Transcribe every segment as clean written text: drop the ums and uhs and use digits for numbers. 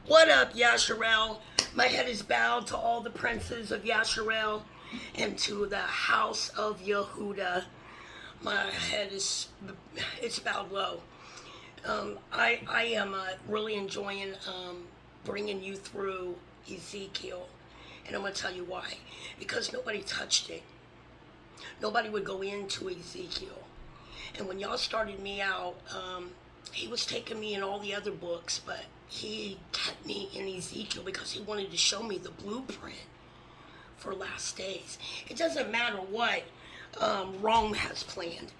What up, Yasharel? My head is bowed to all the princes of Yasharel and to the house of Yehudah. My head is, it's bowed low. I am really enjoying bringing you through Ezekiel. And I'm going to tell you why. Because nobody touched it. Nobody would go into Ezekiel. And when y'all started me out, he was taking me in all the other books, but he kept me in Ezekiel because he wanted to show me the blueprint for last days. It doesn't matter what Rome has planned.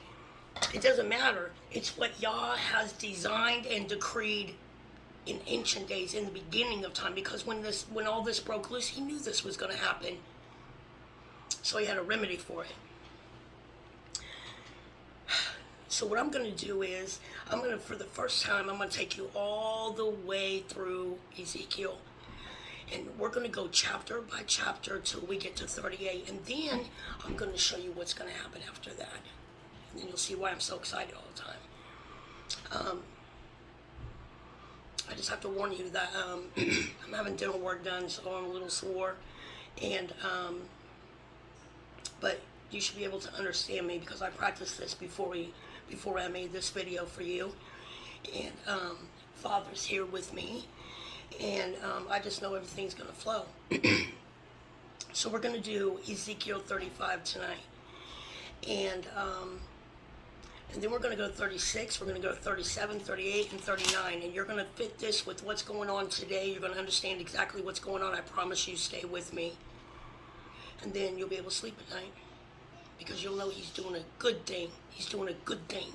It doesn't matter. It's what Yah has designed and decreed in ancient days, in the beginning of time, because when all this broke loose, he knew this was going to happen. So he had a remedy for it. So what I'm going to do is, for the first time, I'm going to take you all the way through Ezekiel. And we're going to go chapter by chapter till we get to 38. And then I'm going to show you what's going to happen after that. And then you'll see why I'm so excited all the time. I just have to warn you that I'm having dental work done, so I'm a little sore. And, but you should be able to understand me because I practiced this before I made this video for you. And Father's here with me. And I just know everything's going to flow. So we're going to do Ezekiel 35 tonight. And then we're going to go to 36, we're going to go to 37, 38, and 39. And you're going to fit this with what's going on today. You're going to understand exactly what's going on. I promise you, stay with me. And then you'll be able to sleep at night. Because you'll know he's doing a good thing. He's doing a good thing.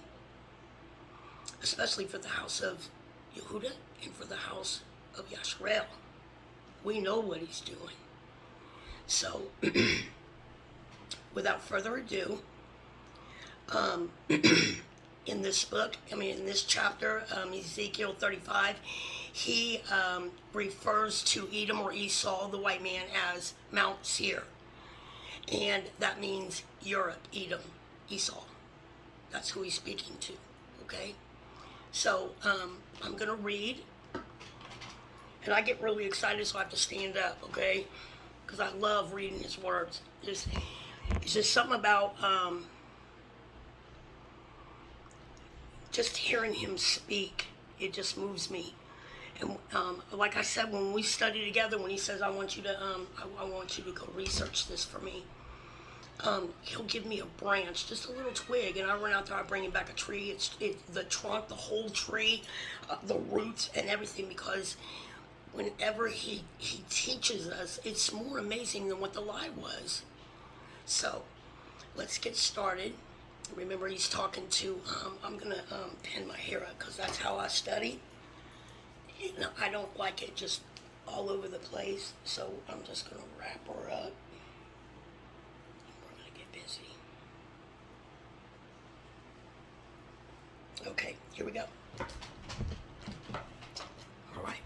Especially for the house of Yehudah and for the house of Yasharel. We know what he's doing. So, without further ado, in this book, in this chapter, Ezekiel 35, he refers to Edom or Esau, the white man, as Mount Seir. And that means Europe, Edom, Esau. That's who he's speaking to, okay? So, I'm going to read. And I get really excited, so I have to stand up, okay? Because I love reading his words. It's just something about just hearing him speak. It just moves me. And like I said, when we study together, when he says, I want you to go research this for me, he'll give me a branch, just a little twig, and I run out there, I bring him back a tree. The trunk, the whole tree, the roots, and everything, because whenever he teaches us, it's more amazing than what the lie was. So, let's get started. Remember, he's talking to, I'm going to pin my hair up, because that's how I study. I don't like it just all over the place, so I'm just going to wrap her up. We're going to get busy. Okay, here we go. All right.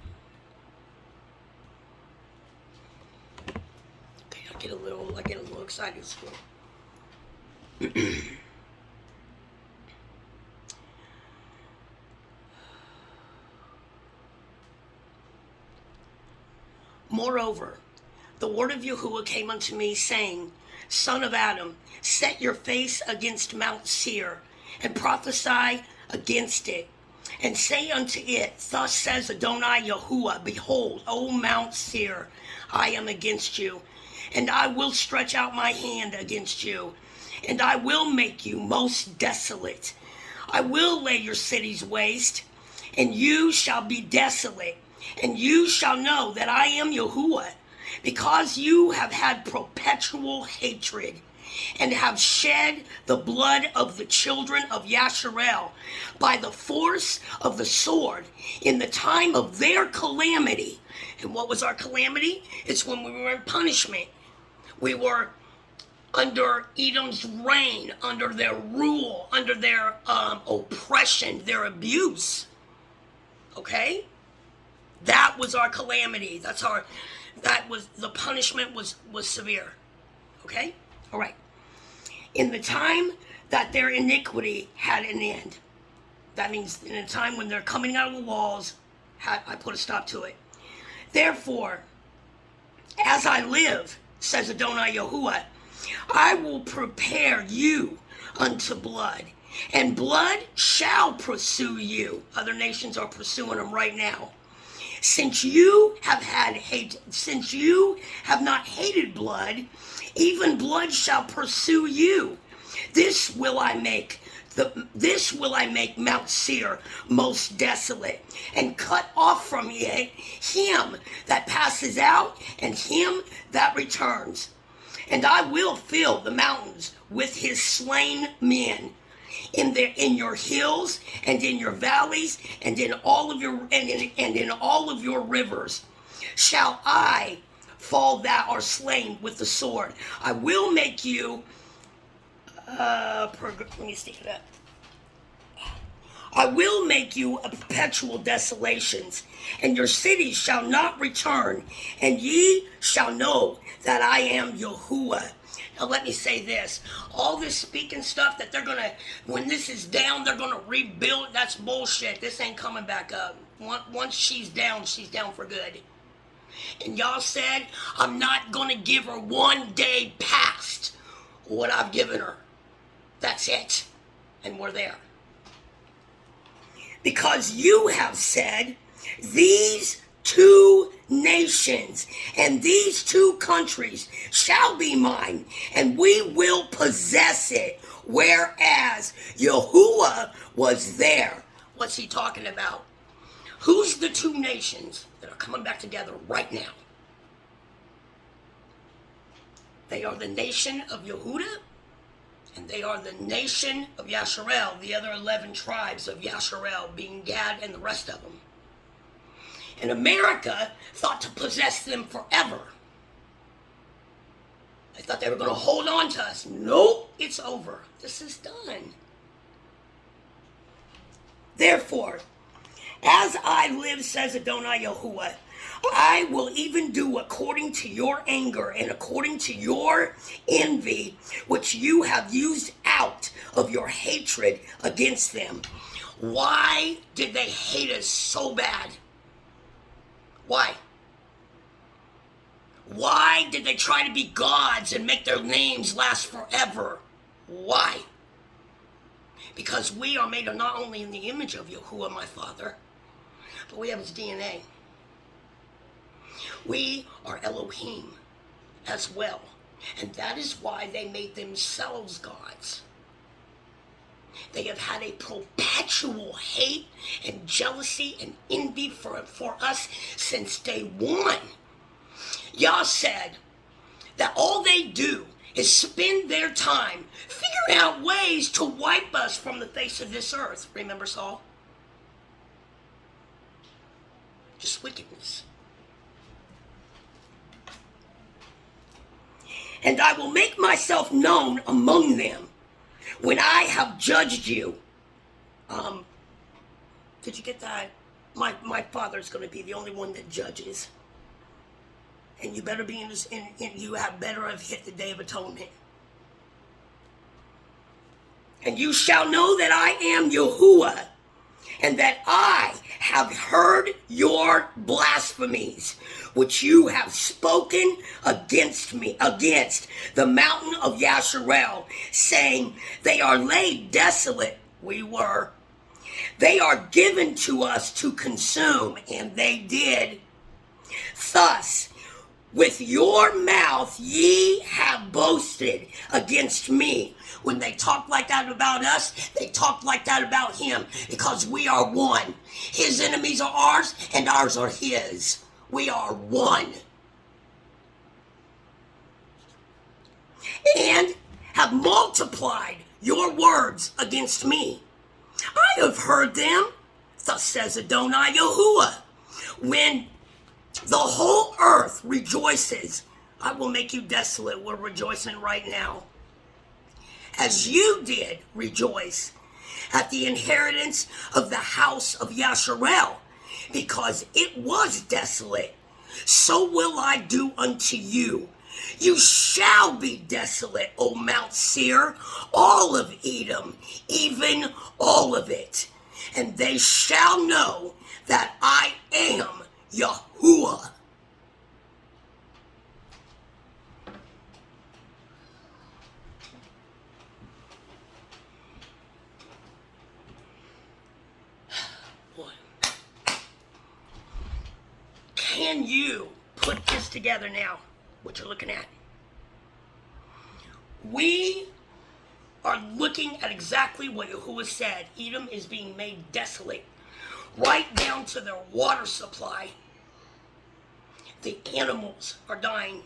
Okay, I get a little excited. So. Moreover, the word of Yahuah came unto me, saying, Son of Adam, set your face against Mount Seir, and prophesy against it, and say unto it, Thus says Adonai Yahuah, Behold, O Mount Seir, I am against you, and I will stretch out my hand against you, and I will make you most desolate. I will lay your cities waste, and you shall be desolate. And you shall know that I am Yahuah, because you have had perpetual hatred, and have shed the blood of the children of Yasharel by the force of the sword in the time of their calamity. And what was our calamity? It's when we were in punishment. We were under Edom's reign, under their rule, under their oppression, their abuse. Okay? That was our calamity. The punishment was severe. Okay? All right. In the time that their iniquity had an end. That means in a time when they're coming out of the walls, I put a stop to it. Therefore, as I live, says Adonai Yahuah, I will prepare you unto blood, and blood shall pursue you. Other nations are pursuing them right now. Since you have not hated blood, even blood shall pursue you. This will I make Mount Seir most desolate, and cut off from it him that passes out and him that returns. And I will fill the mountains with his slain men, in your hills and in your valleys and in all of your rivers shall I fall that are slain with the sword. I will make you let me stick it up. I will make you a perpetual desolations, and your cities shall not return, and ye shall know that I am Yahuah. Now let me say this. All this speaking stuff that they're going to, when this is down, they're going to rebuild, that's bullshit. This ain't coming back up. Once she's down for good. And y'all said, I'm not going to give her 1 day past what I've given her. That's it. And we're there. Because you have said, these 2 nations and these 2 countries shall be mine, and we will possess it, whereas Yahuah was there. What's he talking about? Who's the 2 nations that are coming back together right now? They are the nation of Yehudah, and they are the nation of Yasharel, the other 11 tribes of Yasharel, being Gad and the rest of them. And America thought to possess them forever. They thought they were going to hold on to us. Nope, it's over. This is done. Therefore, as I live, says Adonai Yahuah, I will even do according to your anger and according to your envy, which you have used out of your hatred against them. Why did they hate us so bad? Why? Why did they try to be gods and make their names last forever? Why? Because we are made not only in the image of Yahuah, my Father, but we have his DNA. We are Elohim as well. And that is why they made themselves gods. They have had a perpetual hate and jealousy and envy for us since day one. Yah said that all they do is spend their time figuring out ways to wipe us from the face of this earth. Remember Saul? Just wickedness. And I will make myself known among them when I have judged you. Did you get that? My Father's going to be the only one that judges. And you better be you have better have hit the Day of Atonement. And you shall know that I am Yahuah, and that I have heard your blasphemies, which you have spoken against me, against the mountain of Yasharel, saying, they are laid desolate. We were. They are given to us to consume, and they did. Thus, with your mouth ye have boasted against me. When they talk like that about us, they talk like that about him, because we are one. His enemies are ours, and ours are his. We are one. And have multiplied your words against me. I have heard them, thus says Adonai Yahuah. When the whole earth rejoices, I will make you desolate. We're rejoicing right now. As you did rejoice at the inheritance of the house of Yasharel, because it was desolate, so will I do unto you. You shall be desolate, O Mount Seir, all of Edom, even all of it. And they shall know that I am Yahuah. Can you put this together now, what you're looking at? We are looking at exactly what Yahuah said. Edom is being made desolate, right down to their water supply. The animals are dying.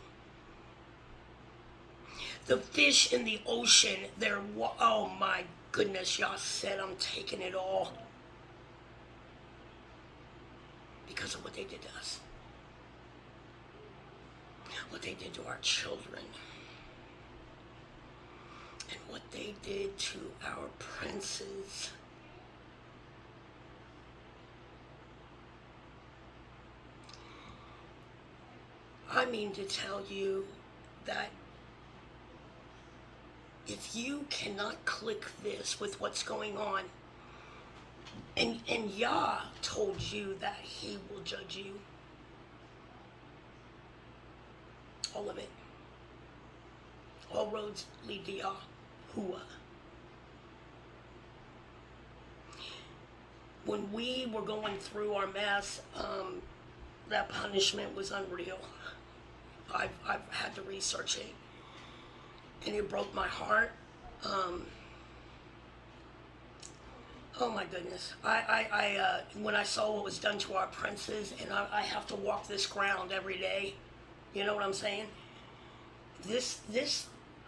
The fish in the ocean, oh my goodness, y'all said I'm taking it all. Because of what they did to us. What they did to our children. And what they did to our princes. I mean to tell you that if you cannot click this with what's going on, and Yah told you that he will judge you, all of it, all roads lead to Yahuah. When we were going through our mess, that punishment was unreal. I've had to research it, and it broke my heart. Oh my goodness! When I saw what was done to our princes, and I have to walk this ground every day. You know what I'm saying?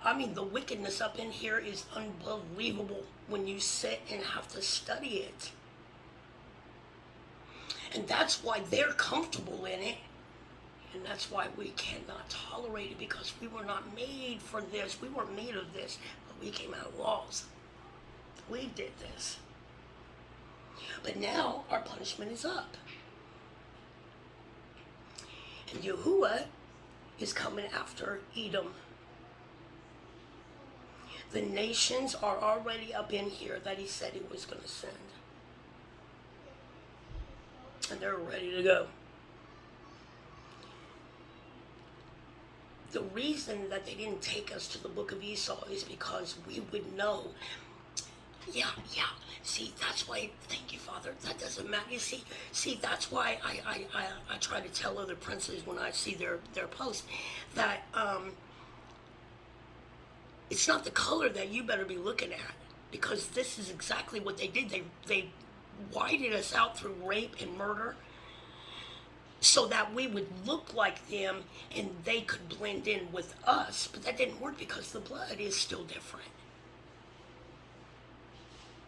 I mean, the wickedness up in here is unbelievable when you sit and have to study it. And that's why they're comfortable in it. And that's why we cannot tolerate it, because we were not made for this. We weren't made of this, but we came out of laws. We did this. But now our punishment is up. And Yahuah is coming after Edom. The nations are already up in here that he said he was going to send. And they're ready to go. The reason that they didn't take us to the book of Esau is because we would know. Yeah. See, that's why, thank you, Father, that doesn't matter. You see, that's why I try to tell other princes when I see their posts that it's not the color that you better be looking at, because this is exactly what they did. They whited us out through rape and murder, so that we would look like them and they could blend in with us. But that didn't work because the blood is still different.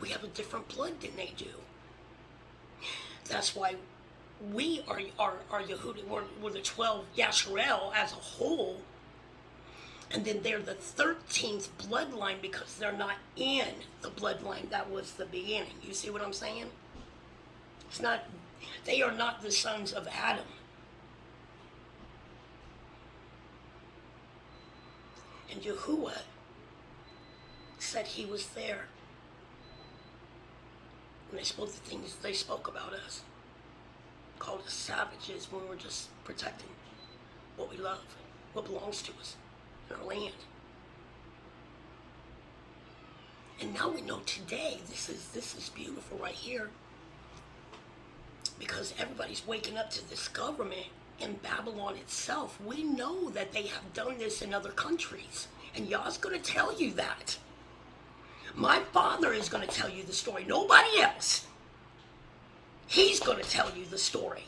We have a different blood than they do. That's why we are Yehuda. We're the 12 Yasharel as a whole. And then they're the 13th bloodline because they're not in the bloodline that was the beginning. You see what I'm saying? It's not. They are not the sons of Adam. And Yahuah said he was there when they spoke the things they spoke about us. Called us savages when we were just protecting what we love, what belongs to us, in our land. And now we know today, this is beautiful right here. Because everybody's waking up to this government in Babylon itself. We know that they have done this in other countries. And Yah's going to tell you that. My Father is going to tell you the story. Nobody else. He's going to tell you the story.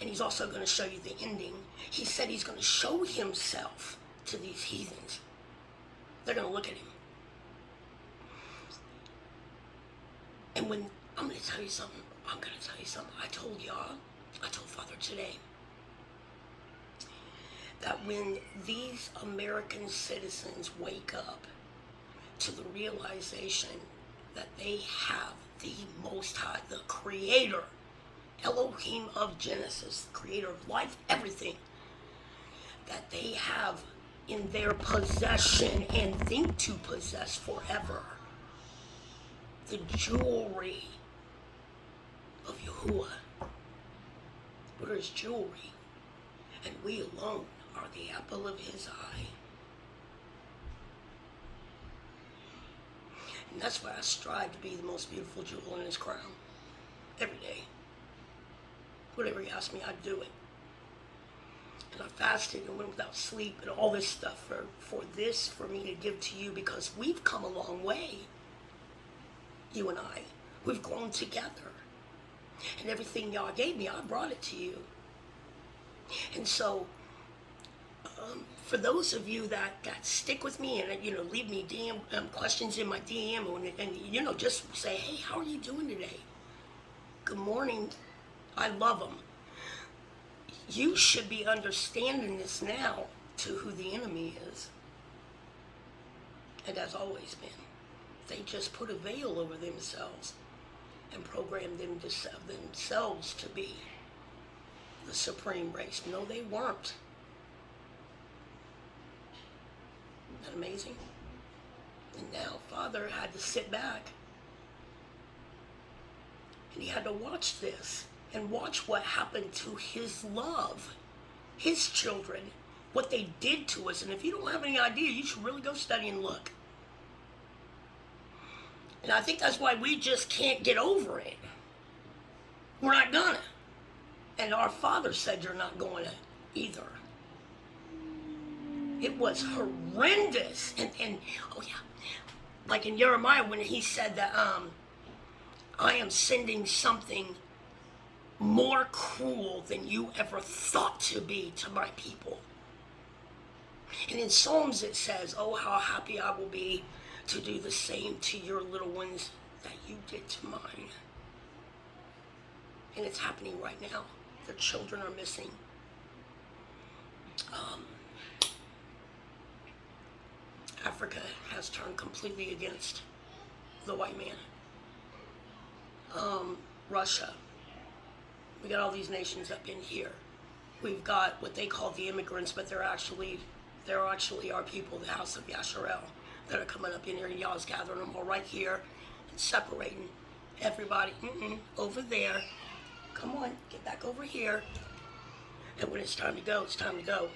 And he's also going to show you the ending. He said he's going to show himself to these heathens. They're going to look at him. And when, I'm going to tell you something. I told y'all, I told Father today, that when these American citizens wake up to the realization that they have the Most High, the Creator, Elohim of Genesis, Creator of life, everything, that they have in their possession and think to possess forever, the jewelry of Yahuah. We're his jewelry, and we alone are the apple of his eye. And that's why I strive to be the most beautiful jewel in his crown every day. Whatever he asks me, I'd do it. And I fasted and went without sleep and all this stuff for me to give to you, because we've come a long way. You and I. We've grown together. And everything y'all gave me, I brought it to you. And so, for those of you that stick with me and, leave me DM questions in my DM and just say, hey, how are you doing today? Good morning. I love them. You should be understanding this now to who the enemy is. And has always been. They just put a veil over themselves and programmed themselves to be the supreme race. No, they weren't. Isn't that amazing? And now Father had to sit back and he had to watch this and watch what happened to his love, his children, what they did to us. And if you don't have any idea, you should really go study and look. And I think that's why we just can't get over it. We're not gonna. And our Father said you're not going to either. It was horrendous. And oh yeah, like in Jeremiah when he said that I am sending something more cruel than you ever thought to be to my people. And in Psalms it says, oh, how happy I will be to do the same to your little ones that you did to mine. And it's happening right now. The children are missing. Africa has turned completely against the white man. Russia. We got all these nations up in here. We've got what they call the immigrants, but they're actually our people, the house of Yasharel, that are coming up in here, and y'all's gathering them all right here and separating everybody. Over there. Come on, get back over here. And when it's time to go, it's time to go.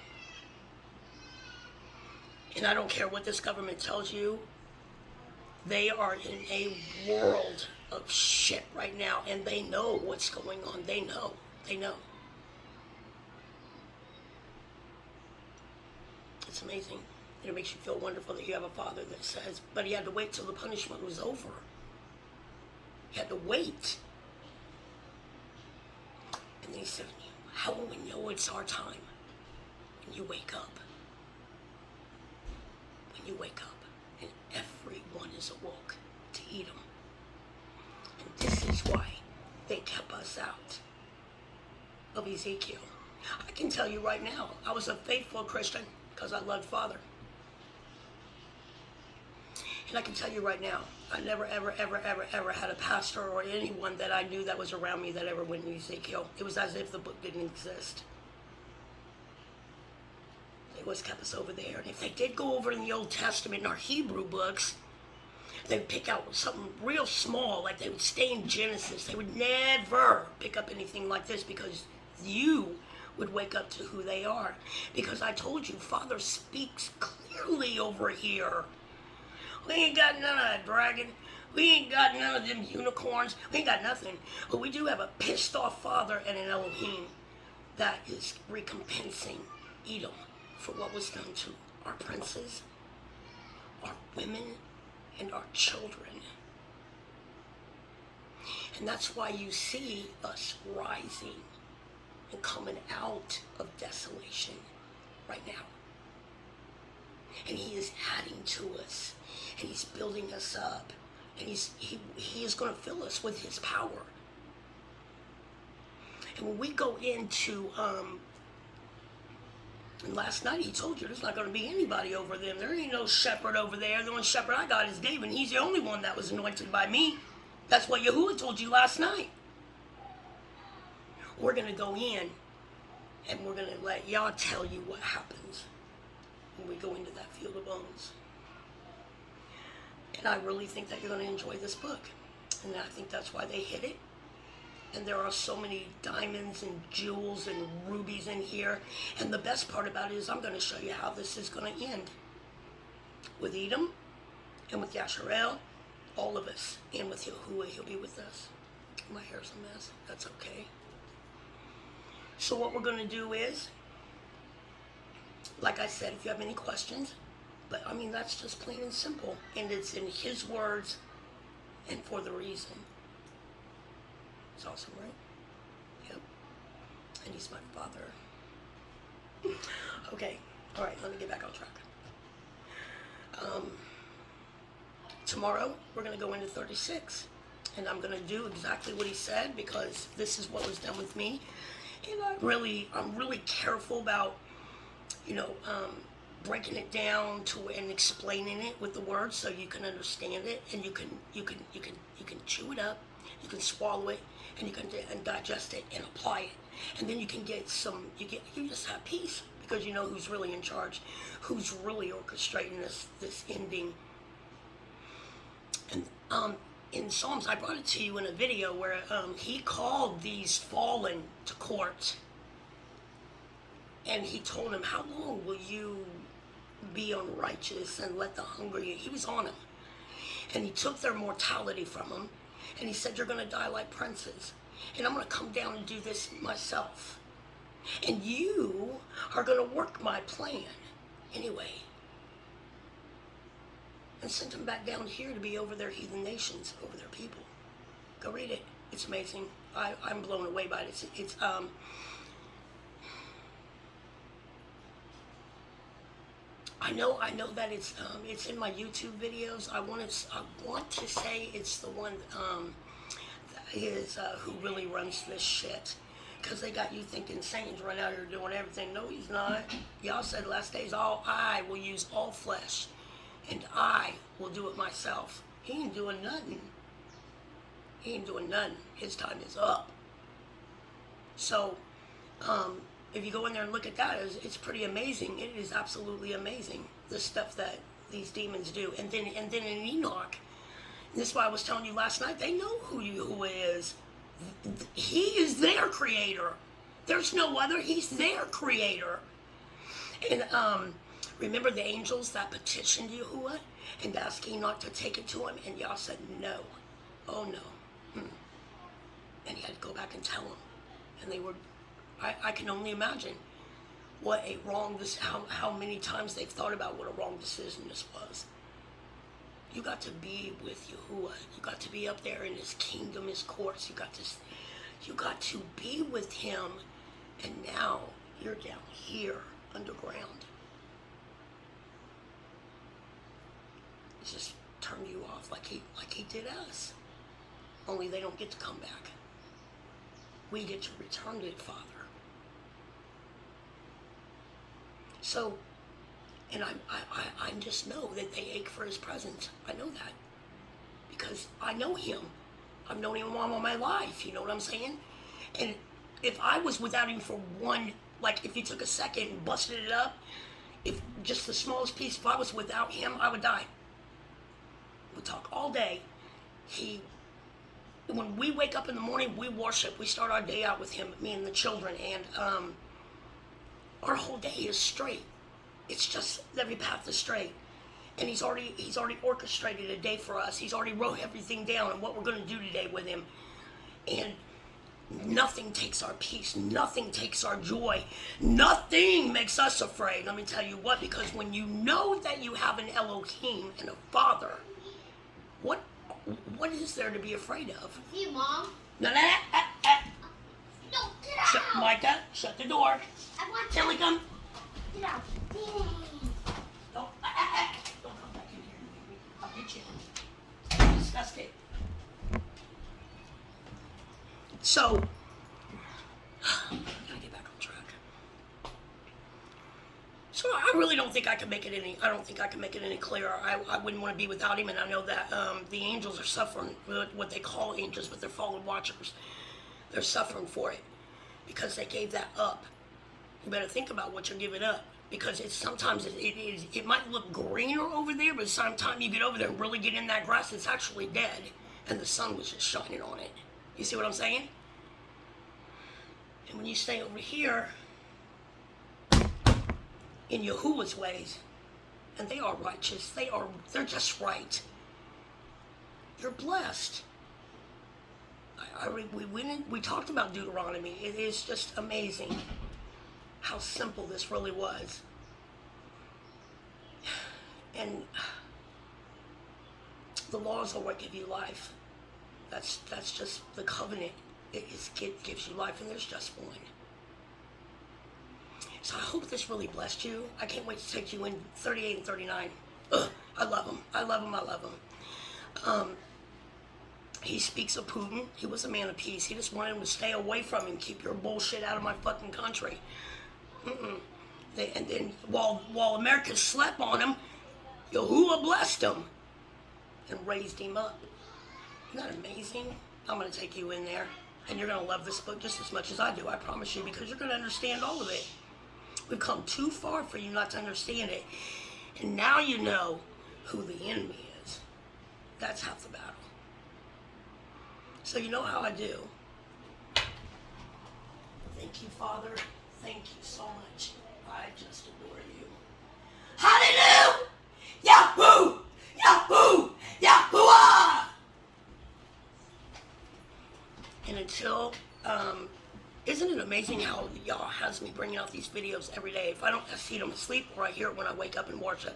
And I don't care what this government tells you. They are in a world of shit right now, and they know what's going on. They know. It's amazing. And it makes you feel wonderful that you have a Father that says, but he had to wait till the punishment was over. He had to wait. And then he said, how will we know it's our time? When you wake up. When you wake up. And everyone is awoke to Edom. And this is why they kept us out of Ezekiel. I can tell you right now, I was a faithful Christian because I loved Father. And I can tell you right now, I never, ever, ever, ever, ever had a pastor or anyone that I knew that was around me that ever went to Ezekiel. It was as if the book didn't exist. They always kept us over there. And if they did go over in the Old Testament in our Hebrew books, they would pick out something real small, like they would stay in Genesis. They would never pick up anything like this because you would wake up to who they are. Because I told you, Father speaks clearly over here. We ain't got none of that dragon. We ain't got none of them unicorns. We ain't got nothing. But we do have a pissed off Father and an Elohim that is recompensing Edom for what was done to our princes, our women, and our children. And that's why you see us rising and coming out of desolation right now. And he is adding to us, and he's building us up, and he is going to fill us with his power. And when we go into and last night he told you there's not going to be anybody over them. There ain't no shepherd over there. The only shepherd I got is David, and he's the only one that was anointed by me. That's what Yahuah told you last night. We're going to go in, and we're going to let Yah tell you what happens when we go into that field of bones. And I really think that you're going to enjoy this book. And I think that's why they hid it. And there are so many diamonds and jewels and rubies in here. And the best part about it is I'm going to show you how this is going to end. With Edom and with Yasharel, all of us. And with Yahuah, he'll be with us. My hair's a mess. That's okay. So what we're going to do is like I said, if you have any questions, but I mean, that's just plain and simple. And it's in his words and for the reason. It's awesome, right? Yep. And he's my father. Okay. All right, let me get back on track. Tomorrow, we're going to go into 36. And I'm going to do exactly what he said, because this is what was done with me. And I'm really careful about, breaking it down and explaining it with the words so you can understand it, and you can chew it up, you can swallow it, and you can digest it and apply it, and then you can get you just have peace, because you know who's really in charge, who's really orchestrating this ending. And in Psalms, I brought it to you in a video where he called these fallen to court, and he told them, how long will you be unrighteous and let the hungry? He was on them, and he took their mortality from them, and he said, you're going to die like princes, and I'm going to come down and do this myself, and you are going to work my plan anyway. And sent them back down here to be over their heathen nations, over their people. Go read it. It's amazing. I'm blown away by it. It's I know that it's in my YouTube videos. I want to say it's the one that is who really runs this shit, because they got you thinking Satan's run out here doing everything. No, he's not. Y'all said last days, I will use all flesh, and I will do it myself. He ain't doing nothing. His time is up. So, if you go in there and look at that, it's pretty amazing. It is absolutely amazing, the stuff that these demons do. And then in Enoch, this is why I was telling you last night, they know who is. He is their creator. There's no other. He's their creator. And remember the angels that petitioned Yahuah and asked Enoch to take it to him, and Yah said no. Oh no. And he had to go back and tell them. And they were, I can only imagine what a wrong, how many times they've thought about what a wrong decision this was. You got to be with Yahuah. You got to be up there in his kingdom, his courts. You got to be with him, and now you're down here underground. It's just turn you off like he did us. Only they don't get to come back. We get to return to the Father. So, and I just know that they ache for his presence. I know that, because I know him. I've known him all my life, you know what I'm saying? And if I was without him for one, like if you took a second and busted it up, if just the smallest piece, if I was without him, I would die. We talk all day. When we wake up in the morning, we worship. We start our day out with him, me and the children, and our whole day is straight. It's just every path is straight. And he's already orchestrated a day for us. He's already wrote everything down and what we're going to do today with him. And nothing takes our peace. Nothing takes our joy. Nothing makes us afraid. Let me tell you what, because when you know that you have an Elohim and a Father, what is there to be afraid of? See you, Mom. No, No, get out. Micah, shut the door. I want Tilly, come. Get out. Don't come back in here. I'll get you. I'm disgusted. So, I gotta get back on track. So I really don't think I can make it any clearer. I wouldn't want to be without him, and I know that the angels are suffering, what they call angels, but they're fallen watchers. They're suffering for it because they gave that up. You better think about what you're giving up, because it might look greener over there, but sometime you get over there and really get in that grass, it's actually dead, and the sun was just shining on it. You see what I'm saying? And when you stay over here in Yahuwah's ways, and they are righteous, they're just right, you're blessed. We talked about Deuteronomy. It is just amazing how simple this really was. And the laws are what give you life. That's just the covenant. It gives you life, and there's just one. So I hope this really blessed you. I can't wait to take you in 38 and 39. Ugh, I love him. I love him. I love him. He speaks of Putin. He was a man of peace. He just wanted him to stay away from him. Keep your bullshit out of my fucking country. And then while America slept on him, Yahuah blessed him and raised him up. Isn't that amazing? I'm going to take you in there. And you're going to love this book just as much as I do, I promise you, because you're going to understand all of it. We've come too far for you not to understand it. And now you know who the enemy is. That's half the battle. So you know how I do. Thank you, Father. Thank you so much. I just adore you. Hallelujah! Yahoo! Yahoo! Yahuah! And until, isn't it amazing how Yah has me bringing out these videos every day? If I don't see them asleep, or I hear it when I wake up and worship.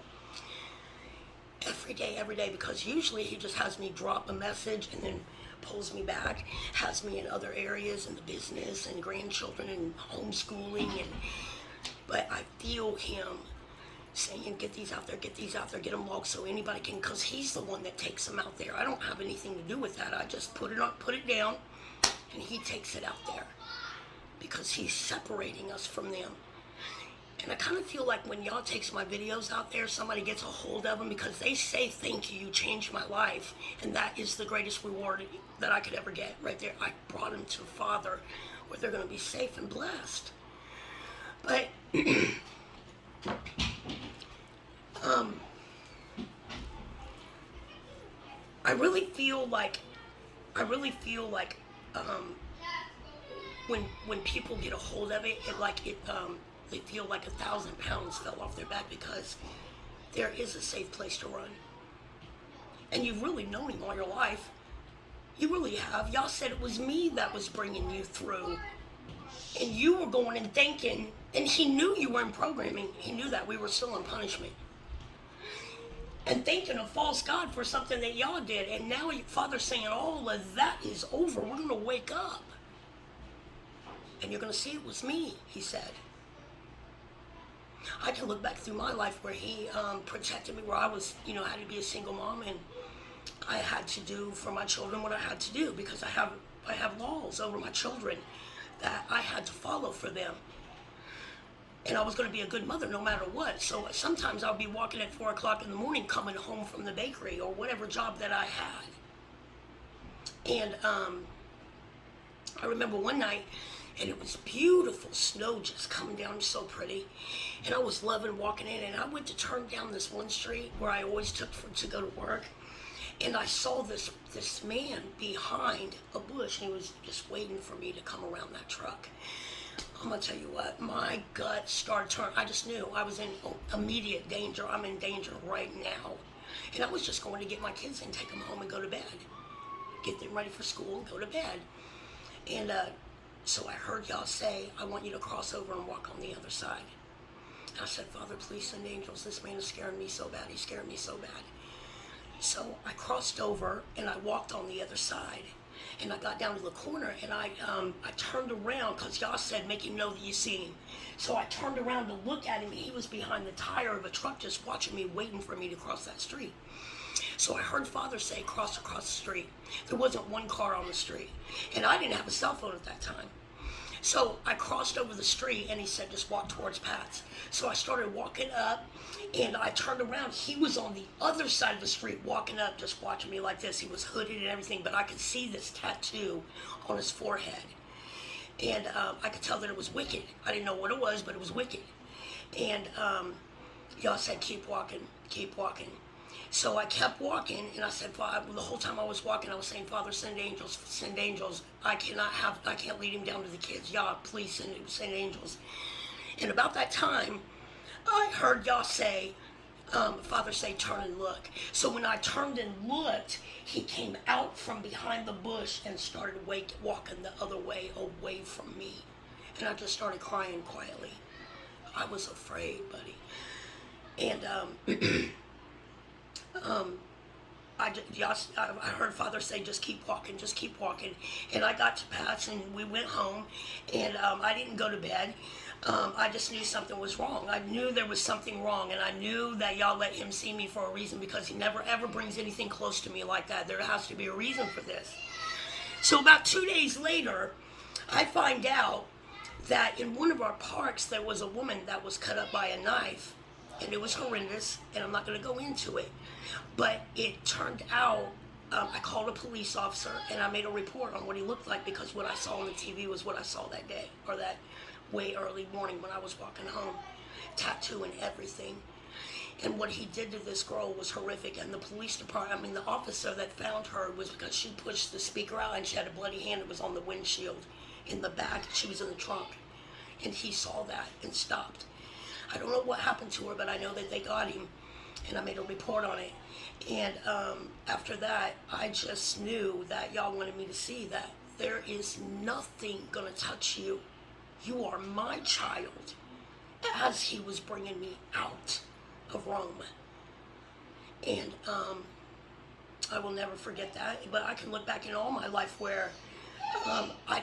Every day, because usually he just has me drop a message and then pulls me back, has me in other areas, in the business and grandchildren and homeschooling, but I feel him saying, get these out there, get them logged so anybody can, because he's the one that takes them out there. I don't have anything to do with that. I just put it down, and he takes it out there because he's separating us from them. And I kind of feel like when y'all takes my videos out there, somebody gets a hold of them because they say, thank you, you changed my life. And that is the greatest reward that I could ever get right there. I brought them to Father where they're going to be safe and blessed. But I really feel like when people get a hold of it, they feel like 1,000 pounds fell off their back because there is a safe place to run. And you've really known him all your life. You really have. Y'all said it was me that was bringing you through. And you were going and thinking, and he knew you were in programming. He knew that we were still in punishment. And thinking of false God for something that y'all did. And now your Father's saying all of that is over. We're going to wake up. And you're going to see it was me, he said. I can look back through my life where he protected me, where I was, had to be a single mom, and I had to do for my children what I had to do because I have laws over my children that I had to follow for them. And I was going to be a good mother no matter what. So sometimes I'll be walking at 4 o'clock in the morning coming home from the bakery or whatever job that I had. And I remember one night, and it was beautiful snow just coming down, so pretty. And I was loving walking in, and I went to turn down this one street where I always took to go to work. And I saw this man behind a bush, and he was just waiting for me to come around that truck. I'm going to tell you what, my gut started turning. I just knew I was in immediate danger. I'm in danger right now. And I was just going to get my kids and take them home and go to bed. Get them ready for school and go to bed. And so I heard y'all say, I want you to cross over and walk on the other side. And I said, Father, please send angels. This man is scaring me so bad. He's scaring me so bad. So I crossed over and I walked on the other side. And I got down to the corner and I turned around because y'all said, make him know that you see him. So I turned around to look at him, and he was behind the tire of a truck just watching me, waiting for me to cross that street. So I heard Father say, cross across the street. There wasn't one car on the street. And I didn't have a cell phone at that time. So I crossed over the street, and he said, just walk towards Pat's. So I started walking up, and I turned around. He was on the other side of the street walking up, just watching me like this. He was hooded and everything, but I could see this tattoo on his forehead. And I could tell that it was wicked. I didn't know what it was, but it was wicked. And y'all said, keep walking, keep walking. So I kept walking, and I said, Father, the whole time I was walking, I was saying, Father, send angels, send angels. I can't lead him down to the kids. Y'all, please send angels. And about that time, I heard y'all say, Father say, turn and look. So when I turned and looked, he came out from behind the bush and started walking the other way, away from me. And I just started crying quietly. I was afraid, buddy. And um, I heard Father say, just keep walking, just keep walking. And I got to pass and we went home, and I didn't go to bed. I just knew something was wrong. I knew there was something wrong, and I knew that y'all let him see me for a reason, because he never ever brings anything close to me like that. There has to be a reason for this. So about 2 days later, I find out that in one of our parks there was a woman that was cut up by a knife, and it was horrendous, and I'm not going to go into it. But it turned out, I called a police officer, and I made a report on what he looked like, because what I saw on the TV was what I saw that day, or that way early morning when I was walking home, tattoo and everything. And what he did to this girl was horrific. And the police department, the officer that found her, was because she pushed the speaker out and she had a bloody hand. It was on the windshield in the back. She was in the trunk. And he saw that and stopped. I don't know what happened to her, but I know that they got him. And I made a report on it. And after that, I just knew that y'all wanted me to see that there is nothing going to touch you. You are my child. As he was bringing me out of Rome. And I will never forget that. But I can look back in all my life where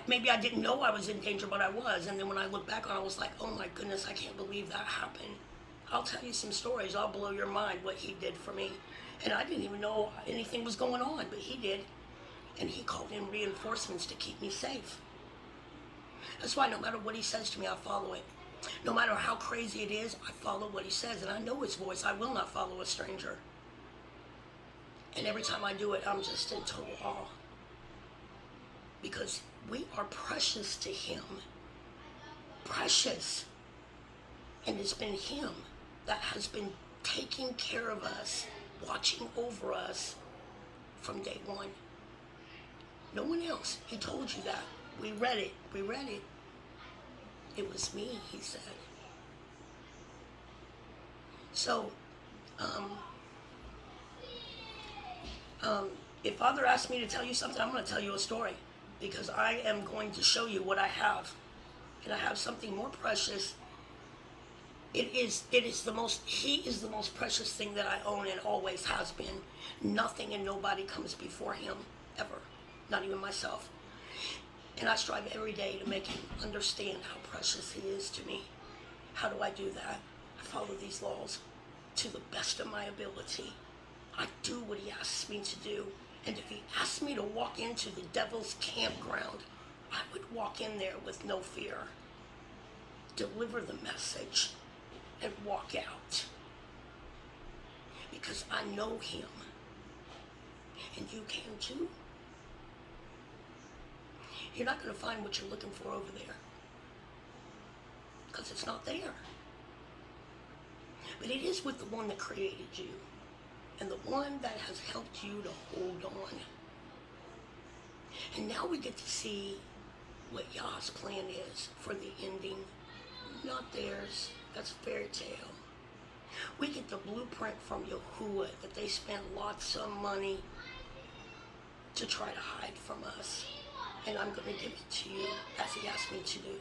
maybe I didn't know I was in danger, but I was. And then when I look back on it, I was like, oh my goodness, I can't believe that happened. I'll tell you some stories. I'll blow your mind what he did for me. And I didn't even know anything was going on, but he did. And he called in reinforcements to keep me safe. That's why no matter what he says to me, I follow it. No matter how crazy it is, I follow what he says, and I know his voice. I will not follow a stranger. And every time I do it, I'm just in total awe. Because we are precious to him. Precious. And it's been him that has been taking care of us, watching over us from day one. No one else. He told you that. We read it. We read it. It was me, he said. So, if Father asked me to tell you something, I'm going to tell you a story, because I am going to show you what I have. And I have something more precious. He is the most precious thing that I own, and always has been. Nothing and nobody comes before him, ever. Not even myself. And I strive every day to make him understand how precious he is to me. How do I do that? I follow these laws to the best of my ability. I do what he asks me to do. And if he asks me to walk into the devil's campground, I would walk in there with no fear. Deliver the message and walk out. Because I know him. And you can too. You're not going to find what you're looking for over there, because it's not there. But it is with the one that created you, and the one that has helped you to hold on. And now we get to see what Yah's plan is for the ending, not theirs. That's a fairy tale. We get the blueprint from Yahuah that they spent lots of money to try to hide from us. And I'm going to give it to you as he asked me to do.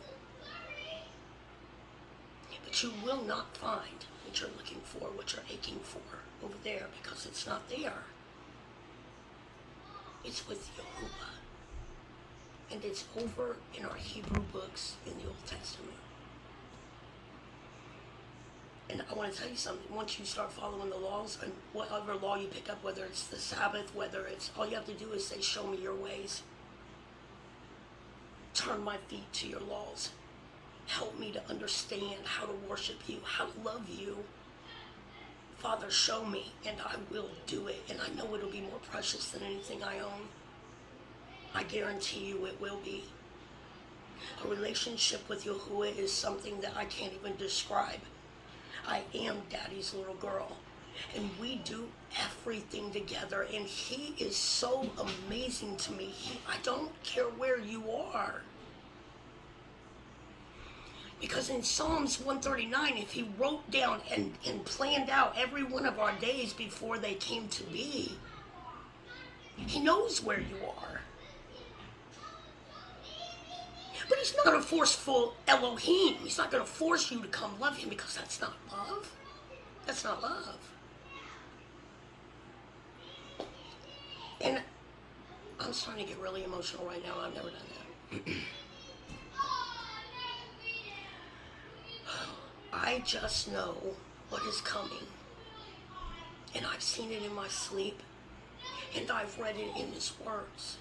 But you will not find what you're looking for, what you're aching for over there, because it's not there. It's with Yahuah. And it's over in our Hebrew books in the Old Testament. And I want to tell you something. Once you start following the laws, and whatever law you pick up, whether it's the Sabbath, whether it's, all you have to do is say, show me your ways. Turn my feet to your laws. Help me to understand how to worship you, how to love you. Father, show me, and I will do it. And I know it'll be more precious than anything I own. I guarantee you it will be. A relationship with Yahuah is something that I can't even describe. I am Daddy's little girl. And we do everything together, and he is so amazing to me. I don't care where you are. Because in Psalms 139, if he wrote down and planned out every one of our days before they came to be, he knows where you are. But he's not a forceful Elohim. He's not going to force you to come love him, because that's not love. That's not love. I'm starting to get really emotional right now. I've never done that. I just know what is coming. And I've seen it in my sleep. And I've read it in his words.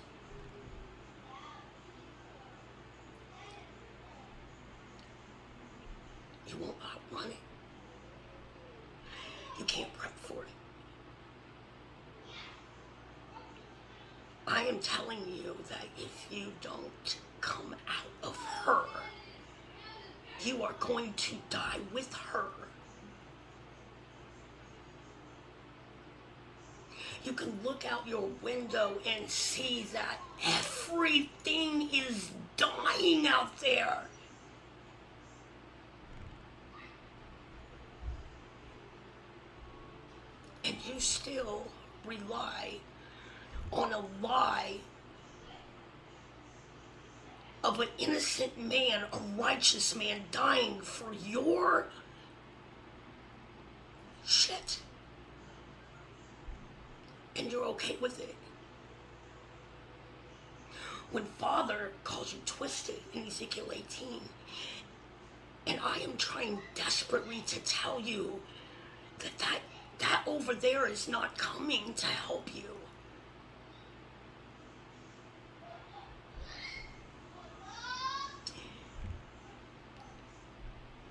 You won't outrun it. You can't prep for it. I am telling you that if you don't come out of her, you are going to die with her. You can look out your window and see that everything is dying out there. And you still rely on a lie of an innocent man, a righteous man dying for your shit. And you're okay with it. When Father calls you twisted in Ezekiel 18, and I am trying desperately to tell you that over there is not coming to help you.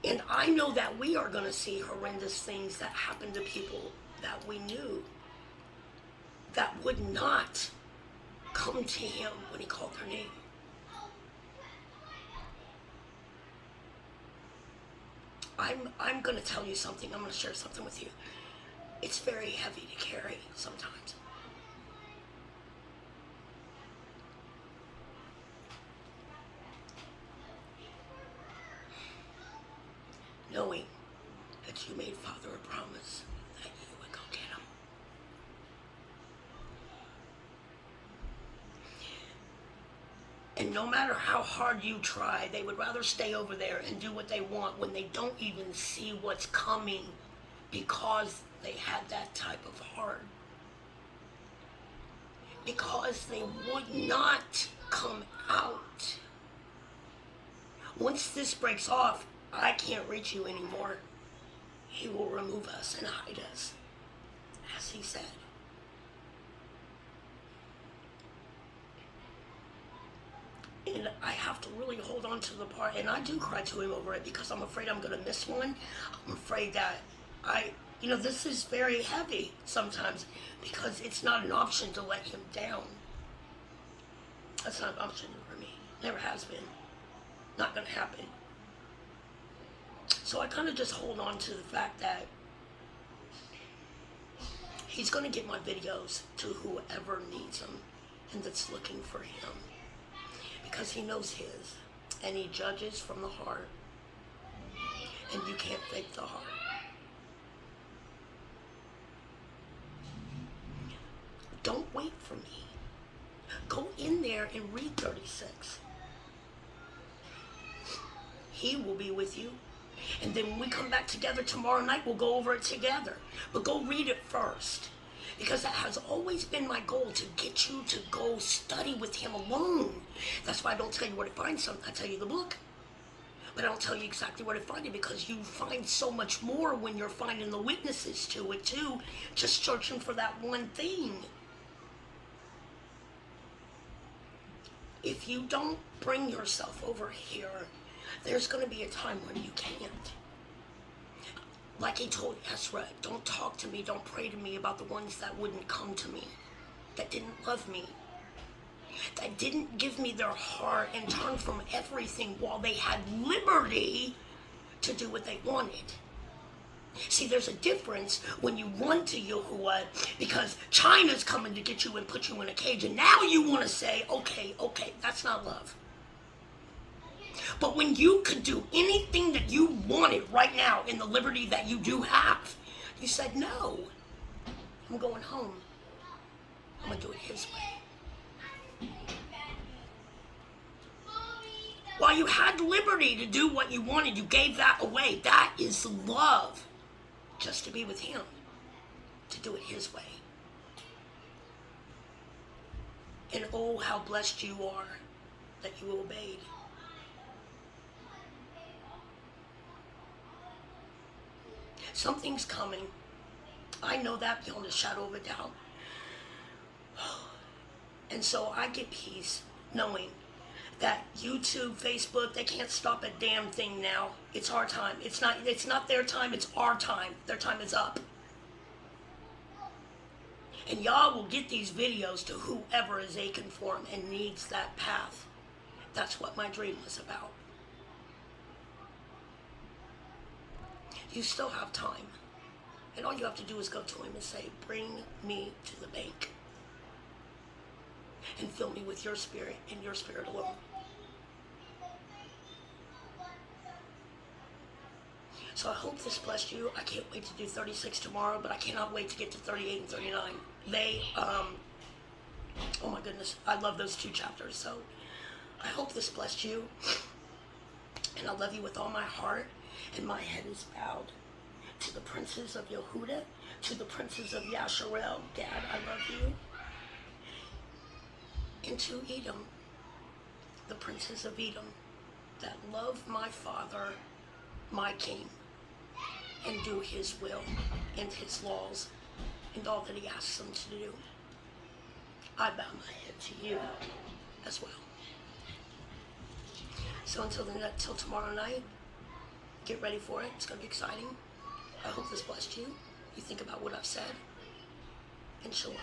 And I know that we are going to see horrendous things that happen to people that we knew that would not come to him when he called their name. I'm going to tell you something. I'm going to share something with you. It's very heavy to carry sometimes. Knowing that you made Father a promise that you would go get him. And no matter how hard you try, they would rather stay over there and do what they want when they don't even see what's coming because they had that type of heart. Because they would not come out. Once this breaks off, I can't reach you anymore. He will remove us and hide us, as he said. And I have to really hold on to the part, and I do cry to him over it because I'm afraid I'm going to miss one. I'm afraid that this is very heavy sometimes because it's not an option to let him down. That's not an option for me. Never has been. Not going to happen. So I kind of just hold on to the fact that he's going to get my videos to whoever needs them and that's looking for him. Because he knows his, and he judges from the heart, and you can't fake the heart. Don't wait for me. Go in there and read 36. He will be with you, and then when we come back together tomorrow night, we'll go over it together. But go read it first. Because that has always been my goal, to get you to go study with him alone. That's why I don't tell you where to find something. I tell you the book. But I don't tell you exactly where to find it because you find so much more when you're finding the witnesses to it too. Just searching for that one thing. If you don't bring yourself over here, there's going to be a time when you can't. Like he told Ezra, don't talk to me, don't pray to me about the ones that wouldn't come to me, that didn't love me, that didn't give me their heart and turn from everything while they had liberty to do what they wanted. See, there's a difference when you run to Yahuah because China's coming to get you and put you in a cage, and now you want to say, okay, that's not love. But when you could do anything that you wanted right now in the liberty that you do have, you said, no, I'm going home. I'm going to do it his way. While you had liberty to do what you wanted, you gave that away. That is love. Just to be with him. To do it his way. And oh, how blessed you are that you obeyed. Something's coming. I know that beyond a shadow of a doubt. And so I get peace knowing that YouTube, Facebook, they can't stop a damn thing now. It's our time. It's not their time, it's our time. Their time is up. And y'all will get these videos to whoever is aching for them and needs that path. That's what my dream was about. You still have time. And all you have to do is go to him and say, bring me to the bank. And fill me with your spirit and your spirit alone. So I hope this blessed you. I can't wait to do 36 tomorrow, but I cannot wait to get to 38 and 39. Oh my goodness, I love those 2 chapters. So I hope this blessed you. And I love you with all my heart. And my head is bowed to the princes of Yahuah, to the princes of Yasharel. Dad, I love you. And to Edom, the princes of Edom, that love my father, my king, and do his will and his laws and all that he asks them to do. I bow my head to you as well. So until tomorrow night, get ready for it. It's going to be exciting. I hope this blessed you. You think about what I've said. And shalom.